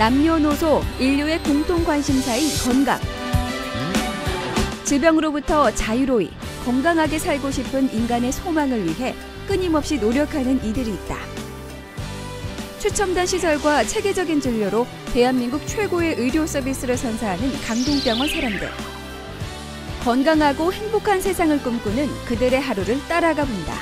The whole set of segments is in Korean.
남녀노소 인류의 공통 관심사인 건강. 질병으로부터 자유로이 건강하게 살고 싶은 인간의 소망을 위해 끊임없이 노력하는 이들이 있다. 최첨단 시설과 체계적인 진료로 대한민국 최고의 의료 서비스를 선사하는 강동병원 사람들. 건강하고 행복한 세상을 꿈꾸는 그들의 하루를 따라가 본다.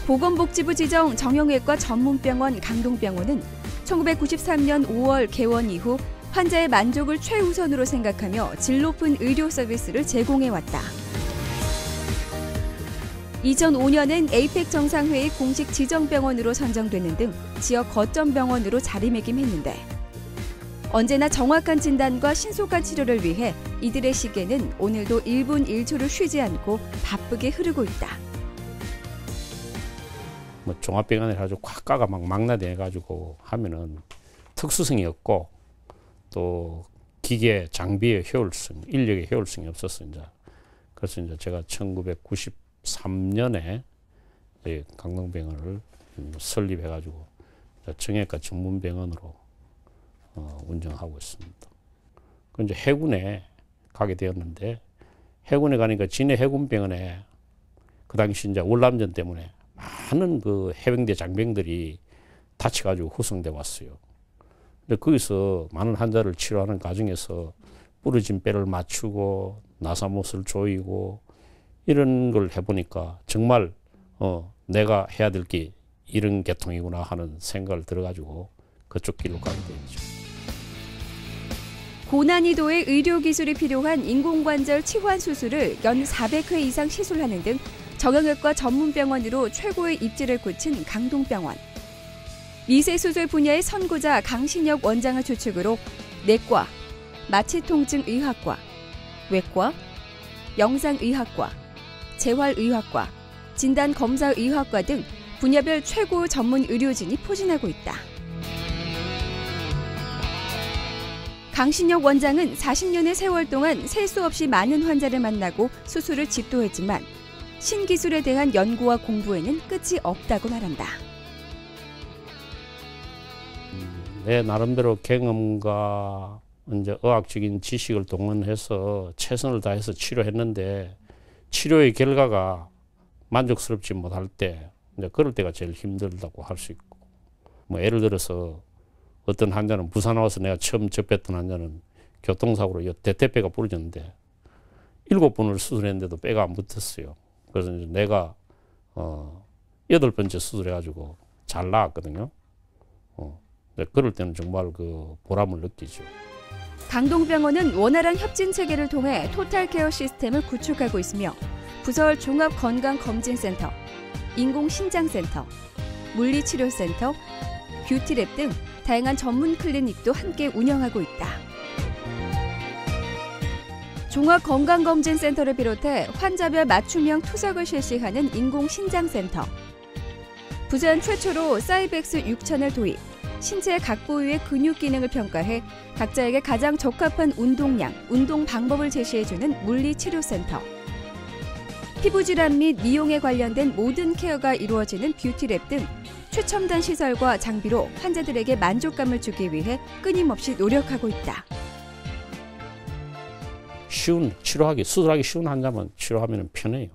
보건복지부 지정 정형외과 전문병원 강동병원은 1993년 5월 개원 이후 환자의 만족을 최우선으로 생각하며 질 높은 의료 서비스를 제공해왔다. 2005년엔 에이펙 정상회의 공식 지정병원으로 선정되는 등 지역 거점 병원으로 자리매김했는데 언제나 정확한 진단과 신속한 치료를 위해 이들의 시계는 오늘도 1분 1초를 쉬지 않고 바쁘게 흐르고 있다. 종합병원을 아주 과가가 막 망라돼가지고 하면은 특수성이 없고 또 기계 장비의 효율성, 인력의 효율성이 없었어 이제. 그래서 이제 제가 1993년에 강동병원을 설립해가지고 정형외과 전문병원으로 운영하고 있습니다. 그 이제 해군에 가게 되었는데 해군에 가니까 진해 해군병원에 그 당시 이제 월남전 때문에 많은 그 해병대 장병들이 다쳐가지고 후송돼 왔어요. 근데 거기서 많은 환자를 치료하는 과정에서 부러진 뼈를 맞추고 나사못을 조이고 이런 걸 해보니까 정말 내가 해야 될 게 이런 계통이구나 하는 생각을 들어가지고 그쪽 길로 가게 되죠. 고난이도의 의료기술이 필요한 인공관절 치환 수술을 연 400회 이상 시술하는 등 정형외과 전문병원으로 최고의 입지를 굳힌 강동병원. 미세수술 분야의 선구자 강신혁 원장을 주축으로 내과, 마취통증의학과, 외과, 영상의학과, 재활의학과, 진단검사의학과 등 분야별 최고 전문 의료진이 포진하고 있다. 강신혁 원장은 40년의 세월 동안 셀 수 없이 많은 환자를 만나고 수술을 집도했지만 신기술에 대한 연구와 공부에는 끝이 없다고 말한다. 내 나름대로 경험과 이제 의학적인 지식을 동원해서 최선을 다해서 치료했는데 치료의 결과가 만족스럽지 못할 때 이제 그럴 때가 제일 힘들다고 할 수 있고 예를 들어서 어떤 환자는 부산 와서 내가 처음 접했던 환자는 교통사고로 대퇴뼈가 부러졌는데 7번을 수술했는데도 뼈가 안 붙었어요. 그래서 이제 내가 8번째 수술해가지고 잘 나았거든요. 그럴 때는 정말 그 보람을 느끼죠. 강동병원은 원활한 협진 체계를 통해 토탈케어 시스템을 구축하고 있으며 부설 종합건강검진센터, 인공신장센터, 물리치료센터, 뷰티랩 등 다양한 전문 클리닉도 함께 운영하고 있다. 종합건강검진센터를 비롯해 환자별 맞춤형 투석을 실시하는 인공신장센터, 부산 최초로 사이벡스 6000을 도입, 신체 각 부위의 근육 기능을 평가해 각자에게 가장 적합한 운동량, 운동 방법을 제시해주는 물리치료센터, 피부질환 및 미용에 관련된 모든 케어가 이루어지는 뷰티랩 등 최첨단 시설과 장비로 환자들에게 만족감을 주기 위해 끊임없이 노력하고 있다. 수술하기 쉬운 환자만 치료하면 편해요.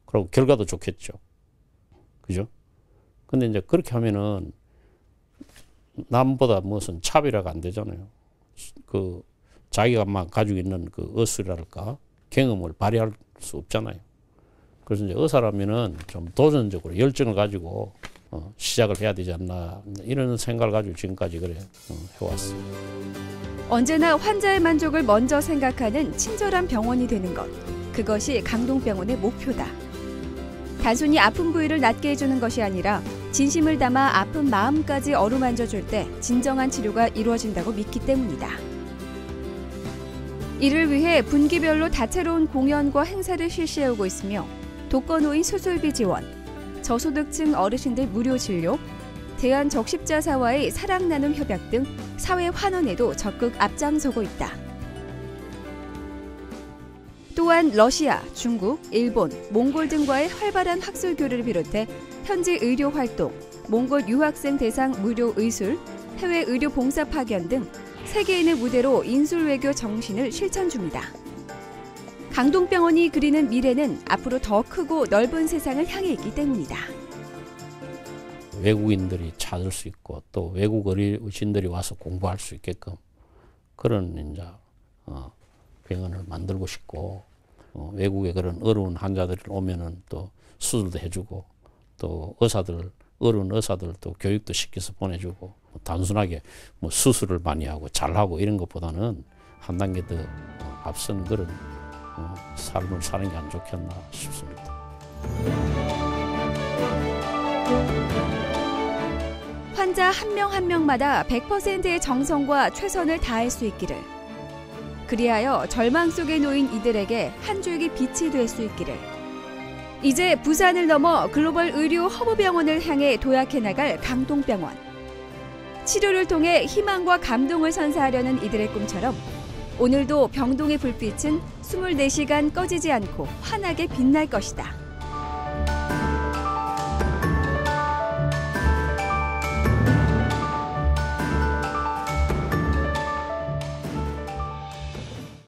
그리고 결과도 좋겠죠. 그죠? 근데 이제 그렇게 하면은 남보다 무슨 차별화가 안 되잖아요. 그 자기가 막 가지고 있는 그 의술이랄까 경험을 발휘할 수 없잖아요. 그래서 이제 의사라면은 좀 도전적으로 열정을 가지고 시작을 해야 되지 않나 이런 생각을 가지고 지금까지 그래 해왔어요. 언제나 환자의 만족을 먼저 생각하는 친절한 병원이 되는 것. 그것이 강동병원의 목표다. 단순히 아픈 부위를 낫게 해주는 것이 아니라 진심을 담아 아픈 마음까지 어루만져줄 때 진정한 치료가 이루어진다고 믿기 때문이다. 이를 위해 분기별로 다채로운 공연과 행사를 실시해오고 있으며 독거노인 수술비 지원, 저소득층 어르신들 무료 진료, 대한적십자사와의 사랑 나눔 협약 등 사회 환원에도 적극 앞장서고 있다. 또한 러시아, 중국, 일본, 몽골 등과의 활발한 학술 교류를 비롯해 현지 의료 활동, 몽골 유학생 대상 무료 의술, 해외 의료 봉사 파견 등 세계인의 무대로 인술 외교 정신을 실천 중이다. 강동병원이 그리는 미래는 앞으로 더 크고 넓은 세상을 향해 있기 때문이다. 외국인들이 찾을 수 있고 또 외국 의신들이 와서 공부할 수 있게끔 그런 이제 병원을 만들고 싶고 외국에 그런 어려운 환자들이 오면은 또 수술도 해주고 또 어려운 의사들도 교육도 시켜서 보내주고 단순하게 뭐 수술을 많이 하고 잘하고 이런 것보다는 한 단계 더 앞선 그런 삶을 사는 게 안 좋겠나 싶습니다. 환자 한 명 한 명마다 100%의 정성과 최선을 다할 수 있기를. 그리하여 절망 속에 놓인 이들에게 한 줄기 빛이 될 수 있기를. 이제 부산을 넘어 글로벌 의료 허브병원을 향해 도약해 나갈 강동병원. 치료를 통해 희망과 감동을 선사하려는 이들의 꿈처럼 오늘도 병동의 불빛은 24시간 꺼지지 않고 환하게 빛날 것이다.